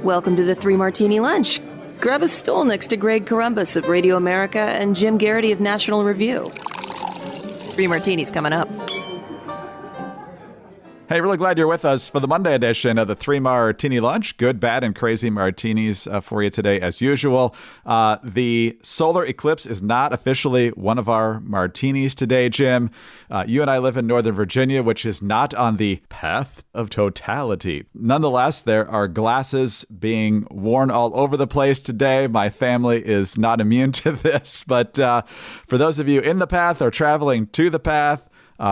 Welcome to the Three Martini Lunch. Grab a stool next to Greg Columbus of Radio America and Jim Garrity of National Review. Three Martinis coming up. Hey, really glad you're with us for the Monday edition of the Three Martini Lunch. Good, bad, and crazy martinis for you today, as usual. The solar eclipse is not officially one of our martinis today, Jim. You and I live in Northern Virginia, which is not on the path of totality. Nonetheless, there are glasses being worn all over the place today. My family is not immune to this, but for those of you in the path or traveling to the path,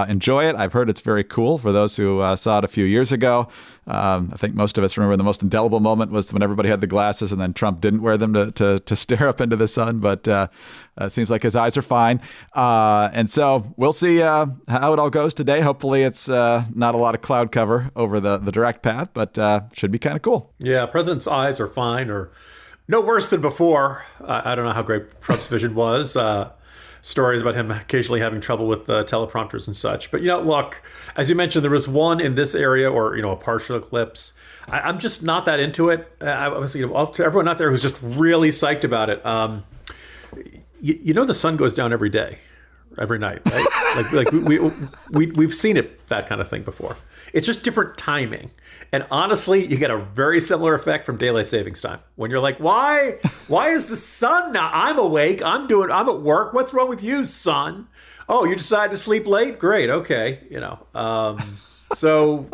enjoy it. I've heard it's very cool for those who saw it a few years ago. I think most of us remember the most indelible moment was when everybody had the glasses and then Trump didn't wear them to stare up into the sun. But it seems like his eyes are fine. And so we'll see how it all goes today. Hopefully it's not a lot of cloud cover over the direct path, but should be kind of cool. Yeah, President's eyes are fine or no worse than before. I don't know how great Trump's vision was. Stories about him occasionally having trouble with teleprompters and such. But, look, as you mentioned, there was one in this area or, a partial eclipse. I'm just not that into it. Obviously, everyone out there who's just really psyched about it. The sun goes down every day, every night, right? we've seen it, that kind of thing before. It's just different timing. And honestly, you get a very similar effect from daylight savings time. When you're like, why is the sun now? I'm awake. I'm at work. What's wrong with you, sun? Oh, you decided to sleep late? Great. Okay. So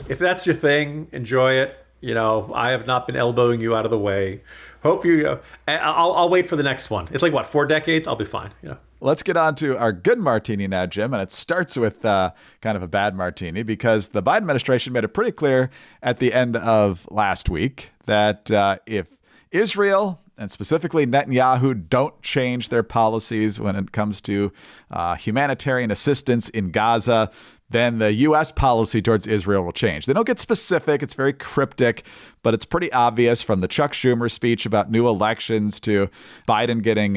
if that's your thing, enjoy it. I have not been elbowing you out of the way. Hope you, I'll wait for the next one. It's like, 4 decades? I'll be fine. Let's get on to our good martini now, Jim. And it starts with kind of a bad martini because the Biden administration made it pretty clear at the end of last week that if Israel and specifically Netanyahu don't change their policies when it comes to humanitarian assistance in Gaza, then the U.S. policy towards Israel will change. They don't get specific. It's very cryptic, but it's pretty obvious from the Chuck Schumer speech about new elections to Biden getting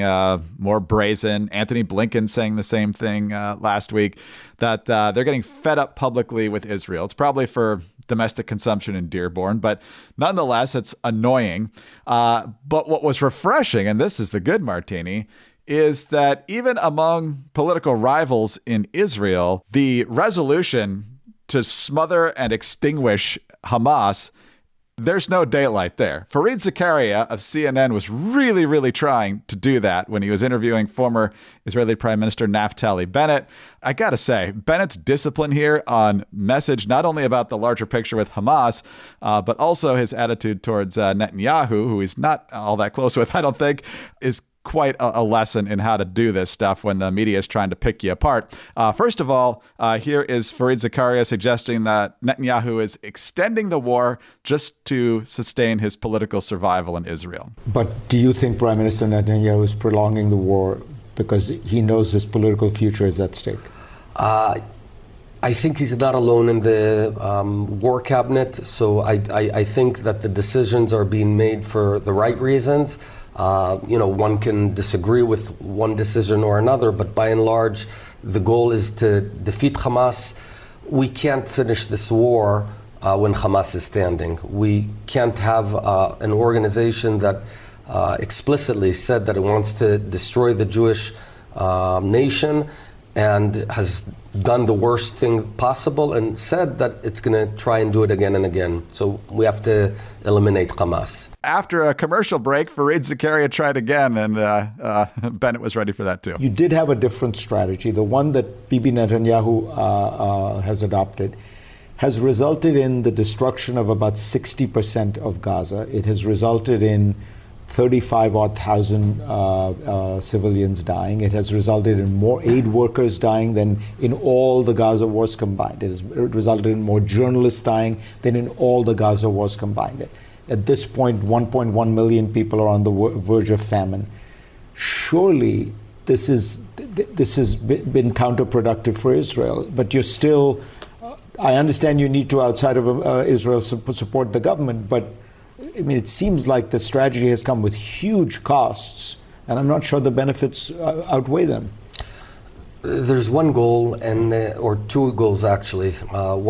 more brazen, Anthony Blinken saying the same thing last week, that they're getting fed up publicly with Israel. It's probably for domestic consumption in Dearborn, but nonetheless, it's annoying. But what was refreshing, and this is the good martini, is that even among political rivals in Israel, the resolution to smother and extinguish Hamas, there's no daylight there. Fareed Zakaria of CNN was really, really trying to do that when he was interviewing former Israeli Prime Minister Naftali Bennett. I got to say, Bennett's discipline here on message, not only about the larger picture with Hamas, but also his attitude towards Netanyahu, who he's not all that close with, I don't think, is quite a lesson in how to do this stuff when the media is trying to pick you apart. First of all, here is Fareed Zakaria suggesting that Netanyahu is extending the war just to sustain his political survival in Israel. But do you think Prime Minister Netanyahu is prolonging the war because he knows his political future is at stake? I think he's not alone in the war cabinet, so I think that the decisions are being made for the right reasons. One can disagree with one decision or another, but by and large, the goal is to defeat Hamas. We can't finish this war when Hamas is standing. We can't have an organization that explicitly said that it wants to destroy the Jewish nation and has done the worst thing possible and said that it's going to try and do it again and again. So we have to eliminate Hamas. After a commercial break, Fareed Zakaria tried again, and Bennett was ready for that too. You did have a different strategy. The one that Bibi Netanyahu has adopted has resulted in the destruction of about 60% of Gaza. It has resulted in 35,000 civilians dying. It has resulted in more aid workers dying than in all the Gaza wars combined. It has resulted in more journalists dying than in all the Gaza wars combined. At this point, 1.1 million people are on the verge of famine. Surely this has been counterproductive for Israel, but you're still, I understand you need to, outside of Israel, support the government, but I mean, it seems like the strategy has come with huge costs, and I'm not sure the benefits outweigh them. There's one goal, or two goals actually.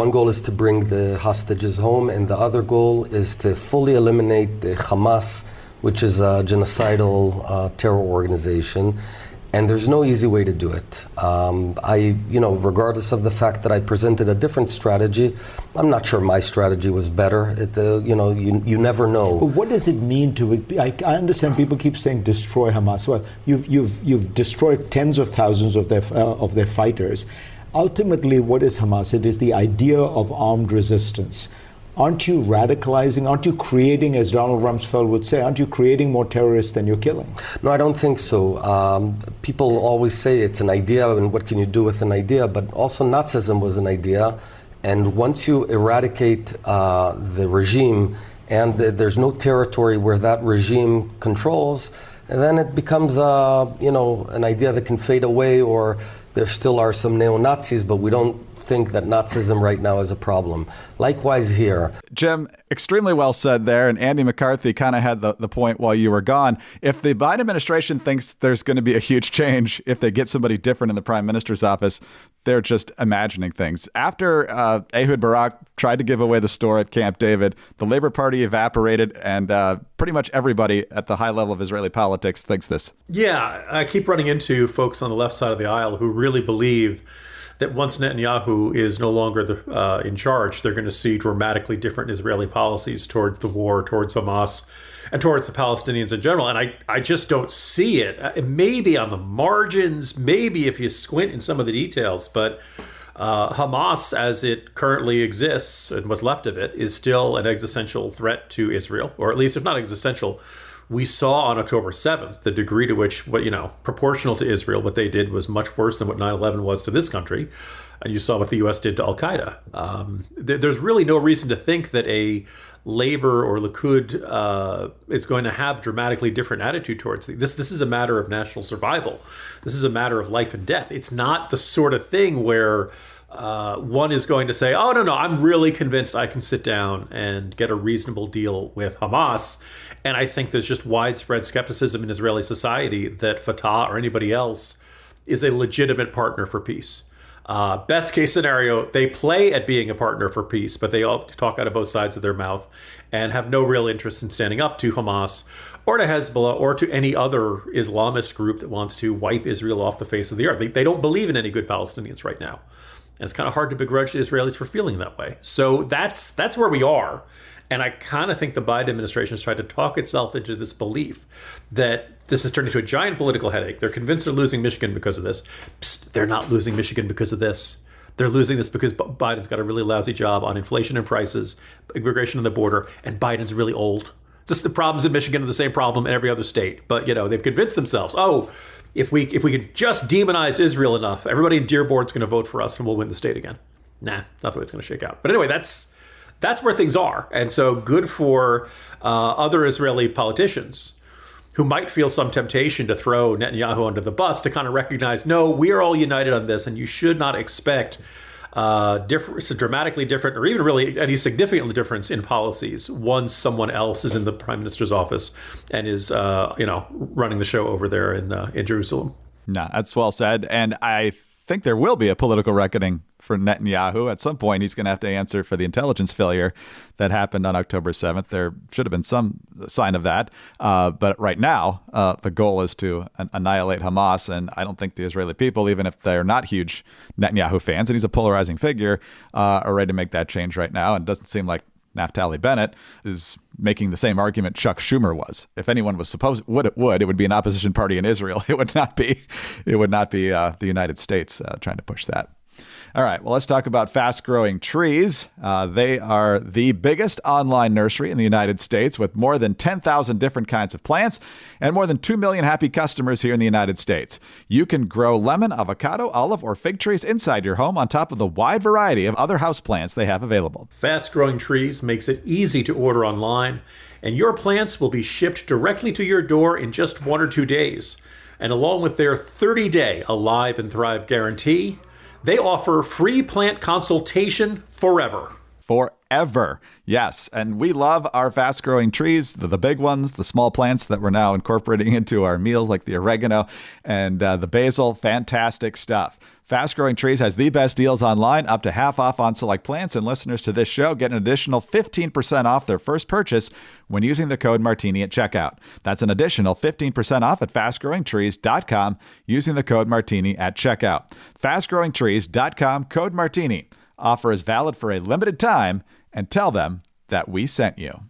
One goal is to bring the hostages home, and the other goal is to fully eliminate the Hamas, which is a genocidal terror organization. And there's no easy way to do it. Regardless of the fact that I presented a different strategy, I'm not sure my strategy was better. You never know. But what does it mean to? I understand people keep saying destroy Hamas. Well, you've destroyed tens of thousands of their fighters. Ultimately, what is Hamas? It is the idea of armed resistance. Aren't you radicalizing? Aren't you creating, as Donald Rumsfeld would say, aren't you creating more terrorists than you're killing? No, I don't think so. People always say it's an idea, and what can you do with an idea? But also Nazism was an idea. And once you eradicate the regime, and there's no territory where that regime controls, and then it becomes an idea that can fade away, or there still are some neo-Nazis, but we don't think that Nazism right now is a problem. Likewise here. Jim, extremely well said there. And Andy McCarthy kind of had the point while you were gone. If the Biden administration thinks there's going to be a huge change if they get somebody different in the prime minister's office, they're just imagining things. After Ehud Barak tried to give away the store at Camp David, the Labor Party evaporated, and pretty much everybody at the high level of Israeli politics thinks this. Yeah, I keep running into folks on the left side of the aisle who really believe that once Netanyahu is no longer in charge, they're going to see dramatically different Israeli policies towards the war, towards Hamas, and towards the Palestinians in general. And I just don't see it. Maybe on the margins, maybe if you squint in some of the details, but Hamas, as it currently exists and what's left of it, is still an existential threat to Israel, or at least if not existential. We saw on October 7th the degree to which, proportional to Israel, what they did was much worse than what 9/11 was to this country. And you saw what the U.S. did to al-Qaeda. There's really no reason to think that a Labor or Likud is going to have dramatically different attitude towards this. This is a matter of national survival. This is a matter of life and death. It's not the sort of thing where one is going to say, oh, no, I'm really convinced I can sit down and get a reasonable deal with Hamas. And I think there's just widespread skepticism in Israeli society that Fatah or anybody else is a legitimate partner for peace. Best case scenario, they play at being a partner for peace, but they all talk out of both sides of their mouth and have no real interest in standing up to Hamas or to Hezbollah or to any other Islamist group that wants to wipe Israel off the face of the earth. They don't believe in any good Palestinians right now. And it's kind of hard to begrudge the Israelis for feeling that way. So that's where we are. And I kind of think the Biden administration has tried to talk itself into this belief that this has turned into a giant political headache. They're convinced they're losing Michigan because of this. Psst, they're not losing Michigan because of this. They're losing this because Biden's got a really lousy job on inflation and prices, immigration on the border, and Biden's really old. Just the problems in Michigan are the same problem in every other state. But, they've convinced themselves, if we could just demonize Israel enough, everybody in Dearborn's going to vote for us and we'll win the state again. Nah, not the way it's going to shake out. But anyway, that's where things are. And so good for other Israeli politicians who might feel some temptation to throw Netanyahu under the bus to kind of recognize, no, we are all united on this, and you should not expect dramatically different or even really any significant difference in policies once someone else is in the prime minister's office and is, running the show over there in Jerusalem. No, that's well said. And I think there will be a political reckoning for Netanyahu. At some point, he's going to have to answer for the intelligence failure that happened on October 7th. There should have been some sign of that. But right now, the goal is to annihilate Hamas. And I don't think the Israeli people, even if they're not huge Netanyahu fans, and he's a polarizing figure, are ready to make that change right now. And it doesn't seem like Naftali Bennett is making the same argument Chuck Schumer was. If anyone was supposed it would be an opposition party in Israel. It would not be the United States trying to push that. All right, well, let's talk about fast-growing trees. They are the biggest online nursery in the United States with more than 10,000 different kinds of plants and more than 2 million happy customers here in the United States. You can grow lemon, avocado, olive, or fig trees inside your home on top of the wide variety of other houseplants they have available. Fast-growing trees makes it easy to order online, and your plants will be shipped directly to your door in just 1 or 2 days. And along with their 30-day Alive and Thrive guarantee, they offer free plant consultation forever. forever. Yes, and we love our fast-growing trees, the big ones, the small plants that we're now incorporating into our meals, like the oregano and the basil. Fantastic stuff. Fast Growing Trees has the best deals online, up to half off on select plants, and listeners to this show get an additional 15% off their first purchase when using the code Martini at checkout. That's an additional 15% off at fastgrowingtrees.com using the code Martini at checkout. Fastgrowingtrees.com, code Martini. Offer is valid for a limited time, and tell them that we sent you.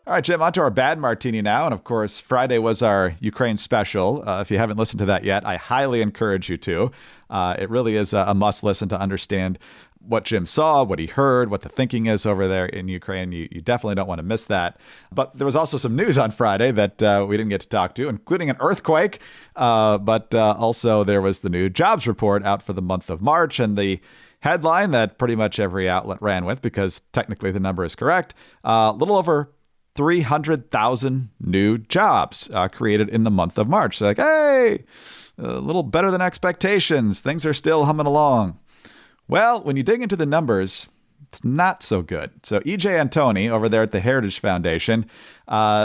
All right, Jim, on to our bad martini now. And of course, Friday was our Ukraine special. If you haven't listened to that yet, I highly encourage you to. It really is a must listen to understand what Jim saw, what he heard, what the thinking is over there in Ukraine. You definitely don't want to miss that. But there was also some news on Friday that we didn't get to talk to, including an earthquake. But also there was the new jobs report out for the month of March, and the headline that pretty much every outlet ran with, because technically the number is correct, a little over 300,000 new jobs created in the month of March. So like, hey, a little better than expectations. Things are still humming along. Well, when you dig into the numbers, it's not so good. So E.J. Antoni over there at the Heritage Foundation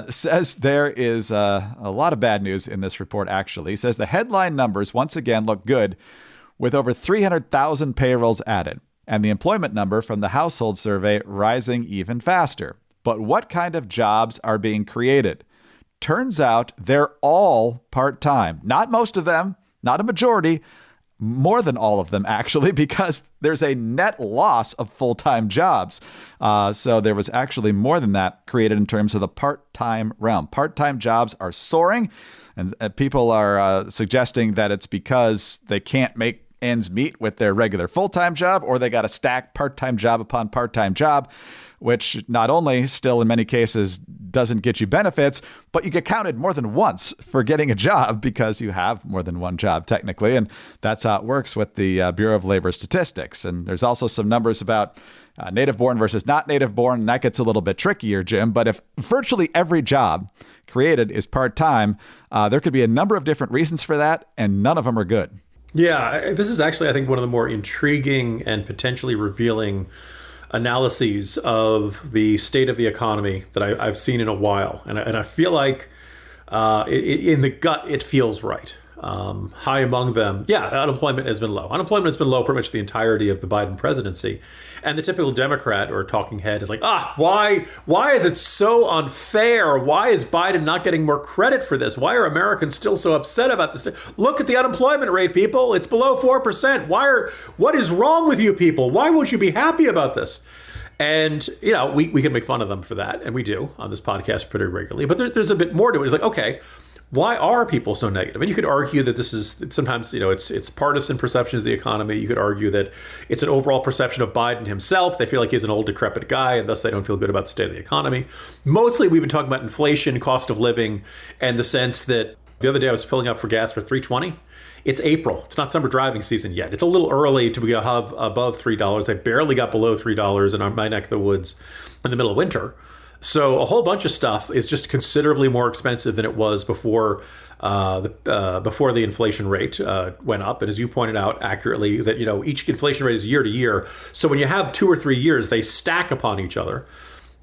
says there is a lot of bad news in this report, actually. He says the headline numbers once again look good, with over 300,000 payrolls added, and the employment number from the household survey rising even faster. But what kind of jobs are being created? Turns out they're all part-time. Not most of them, not a majority, more than all of them, actually, because there's a net loss of full-time jobs. So there was actually more than that created in terms of the part-time realm. Part-time jobs are soaring, and people are suggesting that it's because they can't make ends meet with their regular full-time job, or they got to stack part-time job upon part-time job, which not only still in many cases doesn't get you benefits, but you get counted more than once for getting a job because you have more than one job technically. And that's how it works with the Bureau of Labor Statistics. And there's also some numbers about native born versus not native born. And that gets a little bit trickier, Jim. But if virtually every job created is part-time, there could be a number of different reasons for that, and none of them are good. Yeah, this is actually, I think, one of the more intriguing and potentially revealing analyses of the state of the economy that I've seen in a while. And I feel like in the gut, it feels right. High among them, unemployment has been low. Unemployment has been low pretty much the entirety of the Biden presidency. And the typical Democrat or talking head is like, why is it so unfair? Why is Biden not getting more credit for this? Why are Americans still so upset about this? Look at the unemployment rate, people. It's below 4%. What is wrong with you people? Why won't you be happy about this? And, we can make fun of them for that. And we do on this podcast pretty regularly. But there's a bit more to it. It's like, okay, why are people so negative? And you could argue that this is sometimes, it's partisan perceptions of the economy. You could argue that it's an overall perception of Biden himself. They feel like he's an old, decrepit guy, and thus they don't feel good about the state of the economy. Mostly, we've been talking about inflation, cost of living, and the sense that the other day I was filling up for gas for $3.20. It's April. It's not summer driving season yet. It's a little early to have above $3. I barely got below $3 in my neck of the woods in the middle of winter. So a whole bunch of stuff is just considerably more expensive than it was before the inflation rate went up. And as you pointed out accurately, that each inflation rate is year to year. So when you have 2 or 3 years, they stack upon each other.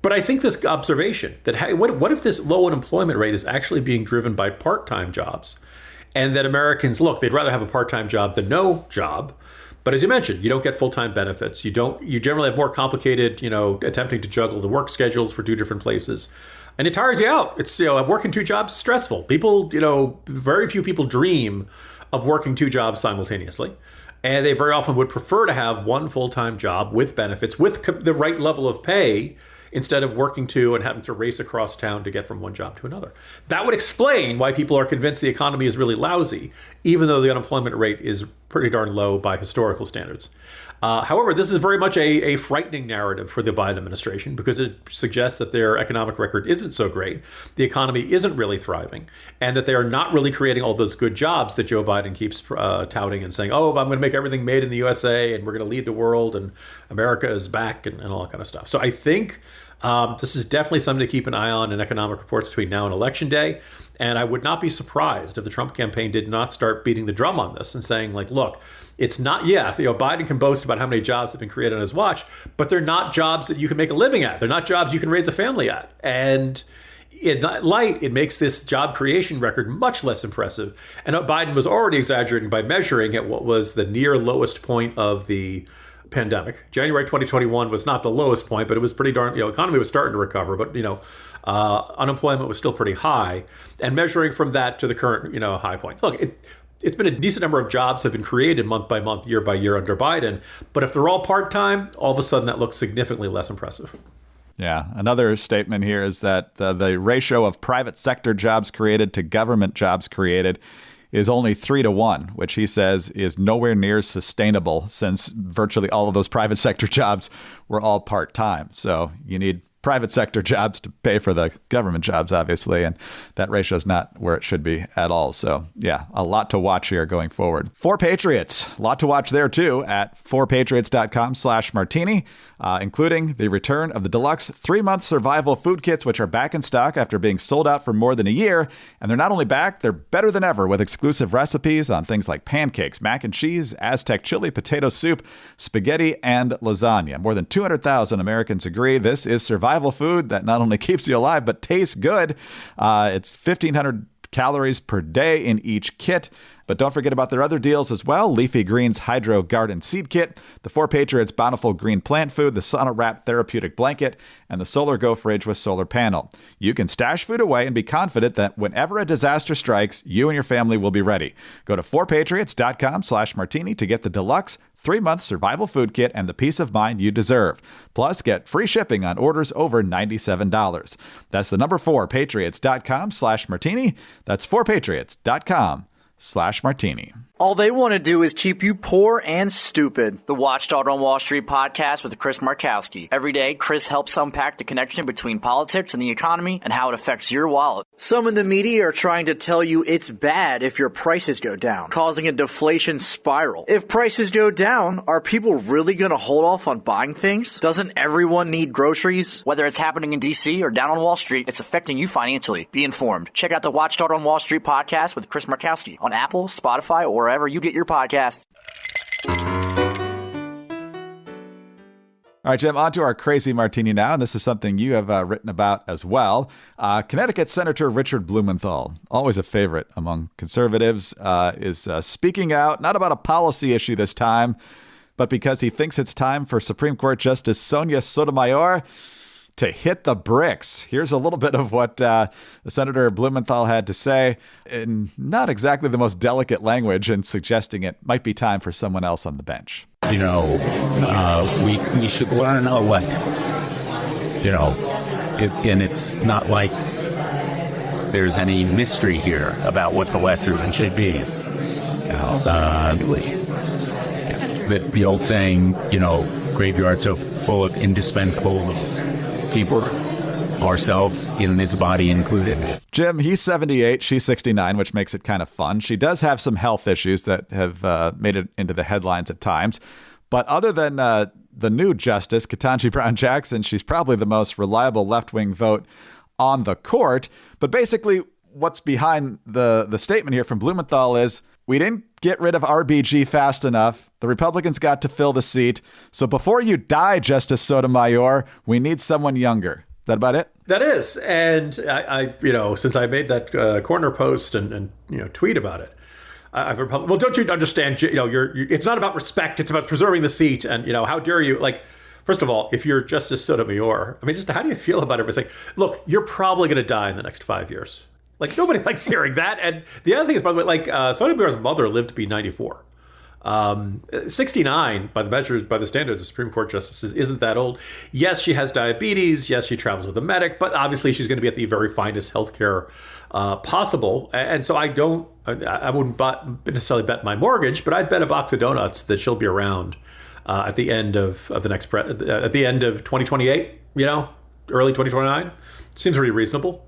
But I think this observation that, hey, what if this low unemployment rate is actually being driven by part-time jobs, and that Americans, look, they'd rather have a part-time job than no job. But as you mentioned, you don't get full-time benefits. You generally have more complicated, attempting to juggle the work schedules for 2 different places. And it tires you out. It's, working 2 jobs is stressful. People, very few people dream of working 2 jobs simultaneously. And they very often would prefer to have one full-time job with benefits, with the right level of pay, instead of working 2 and having to race across town to get from one job to another. That would explain why people are convinced the economy is really lousy, even though the unemployment rate is pretty darn low by historical standards. However, this is very much a frightening narrative for the Biden administration, because it suggests that their economic record isn't so great, the economy isn't really thriving, and that they are not really creating all those good jobs that Joe Biden keeps touting and saying, I'm going to make everything made in the USA, and we're going to lead the world, and America is back, and all that kind of stuff. So I think this is definitely something to keep an eye on in economic reports between now and Election Day. And I would not be surprised if the Trump campaign did not start beating the drum on this and saying, like, look, It's not, Biden can boast about how many jobs have been created on his watch, but they're not jobs that you can make a living at. They're not jobs you can raise a family at. And in that light, it makes this job creation record much less impressive. And Biden was already exaggerating by measuring at what was the near lowest point of the pandemic. January 2021 was not the lowest point, but it was pretty darn, economy was starting to recover, but, unemployment was still pretty high. And measuring from that to the current, high point. Look, it's been a decent number of jobs have been created month by month, year by year under Biden. But if they're all part-time, all of a sudden that looks significantly less impressive. Yeah. Another statement here is that the ratio of private sector jobs created to government jobs created is only 3-1, which he says is nowhere near sustainable since virtually all of those private sector jobs were all part-time. So you need private sector jobs to pay for the government jobs, obviously, and that ratio is not where it should be at all. So, yeah, a lot to watch here going forward. 4Patriots, a lot to watch there, too, at 4patriots.com/martini, including the return of the deluxe 3-month survival food kits, which are back in stock after being sold out for more than a year. And they're not only back, they're better than ever with exclusive recipes on things like pancakes, mac and cheese, Aztec chili, potato soup, spaghetti, and lasagna. More than 200,000 Americans agree this is survival food that not only keeps you alive, but tastes good. It's 1,500 calories per day in each kit. But don't forget about their other deals as well. Leafy Greens Hydro Garden Seed Kit, the 4Patriots Bountiful Green Plant Food, the Sauna Wrap Therapeutic Blanket, and the Solar Go Fridge with solar panel. You can stash food away and be confident that whenever a disaster strikes, you and your family will be ready. Go to 4patriots.com/martini to get the deluxe 3-month survival food kit and the peace of mind you deserve. Plus, get free shipping on orders over $97. That's the number 4patriots.com/martini. That's 4patriots.com/martini. All they want to do is keep you poor and stupid. The Watchdog on Wall Street podcast with Chris Markowski. Every day, Chris helps unpack the connection between politics and the economy and how it affects your wallet. Some in the media are trying to tell you it's bad if your prices go down, causing a deflation spiral. If prices go down, are people really going to hold off on buying things? Doesn't everyone need groceries? Whether it's happening in D.C. or down on Wall Street, it's affecting you financially. Be informed. Check out the Watchdog on Wall Street podcast with Chris Markowski on Apple, Spotify, or wherever you get your podcast. All right, Jim, on to our crazy martini now, and this is something you have written about as well. Connecticut Senator Richard Blumenthal, always a favorite among conservatives, is speaking out, not about a policy issue this time, but because he thinks it's time for Supreme Court Justice Sonia Sotomayor to hit the bricks. Here's a little bit of what Senator Blumenthal had to say in not exactly the most delicate language and suggesting it might be time for someone else on the bench. We should learn a lesson. And it's not like there's any mystery here about what the lesson should be. The old saying, graveyards are full of indispensable people, ourselves in this body included. Jim, he's 78, she's 69, which makes it kind of fun. She does have some health issues that have made it into the headlines at times. But other than the new justice, Ketanji Brown Jackson, she's probably the most reliable left-wing vote on the court. But basically, what's behind the statement here from Blumenthal is, we didn't get rid of RBG fast enough. The Republicans got to fill the seat. So before you die, Justice Sotomayor, we need someone younger. Is that about it? That is. And I since I made that corner post and tweet about it, well, don't you understand? It's not about respect. It's about preserving the seat. And how dare you? First of all, if you're Justice Sotomayor, just how do you feel about it? It's like, look, you're probably going to die in the next 5 years. Nobody likes hearing that. And the other thing is, by the way, Sotomayor's mother lived to be 94. 69, by the standards of Supreme Court justices, isn't that old. Yes, she has diabetes. Yes, she travels with a medic. But obviously, she's going to be at the very finest healthcare possible. And so I wouldn't necessarily bet my mortgage, but I'd bet a box of donuts that she'll be around at the end of at the end of 2028. Early 2029 seems pretty reasonable.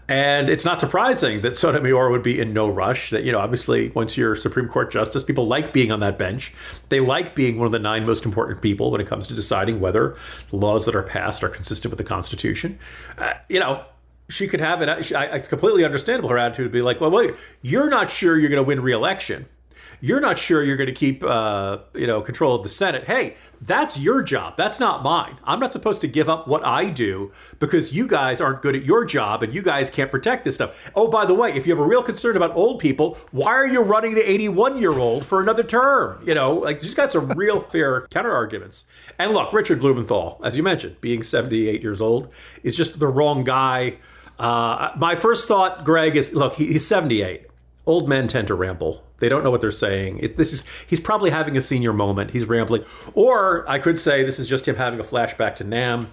And it's not surprising that Sotomayor would be in no rush. That, obviously, once you're Supreme Court justice, people like being on that bench. They like being one of the 9 most important people when it comes to deciding whether the laws that are passed are consistent with the Constitution. She could have it. It's completely understandable. Her attitude would be like, well, wait, you're not sure you're going to win re-election. you're not sure you're going to keep, control of the Senate. Hey, that's your job. That's not mine. I'm not supposed to give up what I do because you guys aren't good at your job and you guys can't protect this stuff. Oh, by the way, if you have a real concern about old people, why are you running the 81-year-old for another term? She's got some real fair counter arguments. And look, Richard Blumenthal, as you mentioned, being 78 years old, is just the wrong guy. My first thought, Greg, is, look, he's 78. Old men tend to ramble. They don't know what they're saying. He's probably having a senior moment. He's rambling. Or I could say this is just him having a flashback to Nam.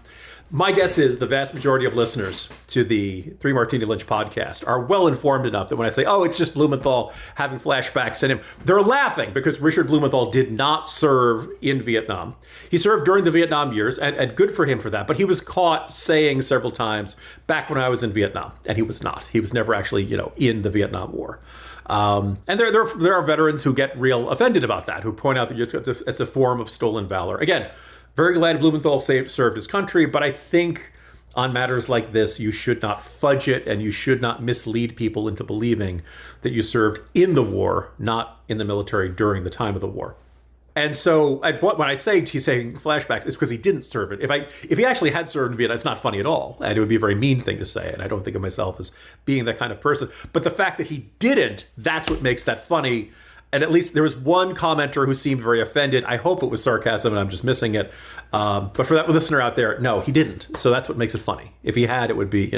My guess is the vast majority of listeners to the Three Martini Lunch podcast are well informed enough that when I say, oh, it's just Blumenthal having flashbacks to him, they're laughing because Richard Blumenthal did not serve in Vietnam. He served during the Vietnam years, and good for him for that. But he was caught saying several times, back when I was in Vietnam, and he was not. He was never actually, in the Vietnam War. And there are veterans who get real offended about that, who point out that it's a form of stolen valor. Again, very glad Blumenthal served his country, but I think on matters like this, you should not fudge it and you should not mislead people into believing that you served in the war, not in the military during the time of the war. And so when I say he's saying flashbacks, it's because he didn't serve it. If he actually had served in Vietnam, it's not funny at all. And it would be a very mean thing to say. And I don't think of myself as being that kind of person. But the fact that he didn't, that's what makes that funny. And at least there was one commenter who seemed very offended. I hope it was sarcasm and I'm just missing it. But for that listener out there, no, he didn't. So that's what makes it funny. If he had, it would be,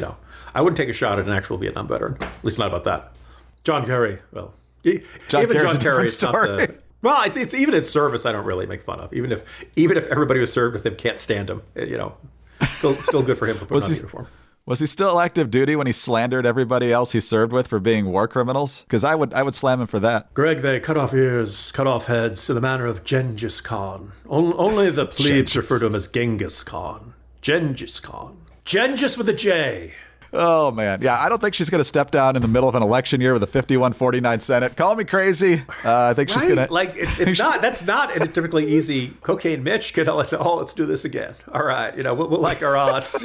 I wouldn't take a shot at an actual Vietnam veteran. At least not about that. John Kerry, well, even John Kerry, it's not well, it's even in service, I don't really make fun of. Even if everybody who served with him can't stand him, still good for him for putting on the uniform. Was he still active duty when he slandered everybody else he served with for being war criminals? Because I would slam him for that. Greg, they cut off ears, cut off heads in the manner of Genghis Khan. Only the plebes refer to him as Genghis Khan. Genghis Khan. Genghis with a J. Oh, man. Yeah, I don't think she's going to step down in the middle of an election year with a 51-49 Senate. Call me crazy. I think she's going to... That's not a typically easy. Cocaine Mitch could say, oh, let's do this again. All right, we'll like our odds.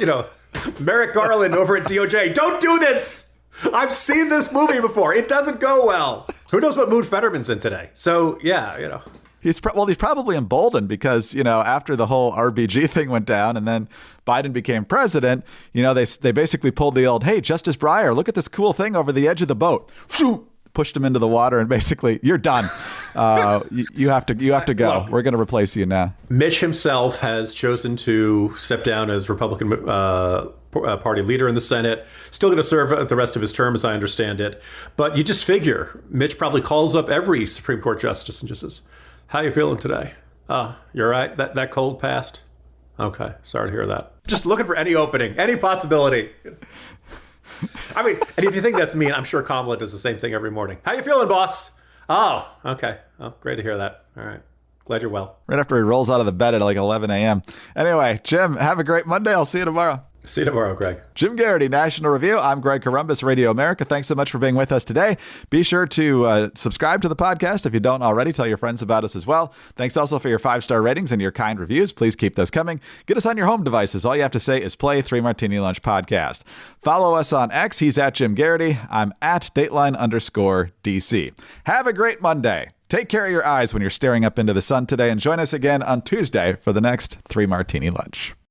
Merrick Garland over at DOJ. Don't do this! I've seen this movie before. It doesn't go well. Who knows what mood Fetterman's in today? So, yeah, He's probably emboldened because, after the whole RBG thing went down and then Biden became president, they basically pulled the old, hey, Justice Breyer, look at this cool thing over the edge of the boat. Pushed him into the water and basically, you're done. You have to go. Look, we're going to replace you now. Mitch himself has chosen to step down as Republican Party leader in the Senate. Still going to serve the rest of his term, as I understand it. But you just figure Mitch probably calls up every Supreme Court justice and just says, how you feeling today? You're right. That cold passed? Okay. Sorry to hear that. Just looking for any opening, any possibility. I mean, and if you think that's mean, I'm sure Kamala does the same thing every morning. How you feeling, boss? Oh, okay. Oh, great to hear that. All right. Glad you're well. Right after he rolls out of the bed at like 11 a.m. Anyway, Jim, have a great Monday. I'll see you tomorrow. See you tomorrow, Greg. Jim Garrity, National Review. I'm Greg Corombos, Radio America. Thanks so much for being with us today. Be sure to subscribe to the podcast if you don't already. Tell your friends about us as well. Thanks also for your 5-star ratings and your kind reviews. Please keep those coming. Get us on your home devices. All you have to say is play 3 Martini Lunch Podcast. Follow us on X. He's at Jim Garrity. I'm at Dateline_DC. Have a great Monday. Take care of your eyes when you're staring up into the sun today, and join us again on Tuesday for the next 3 Martini Lunch.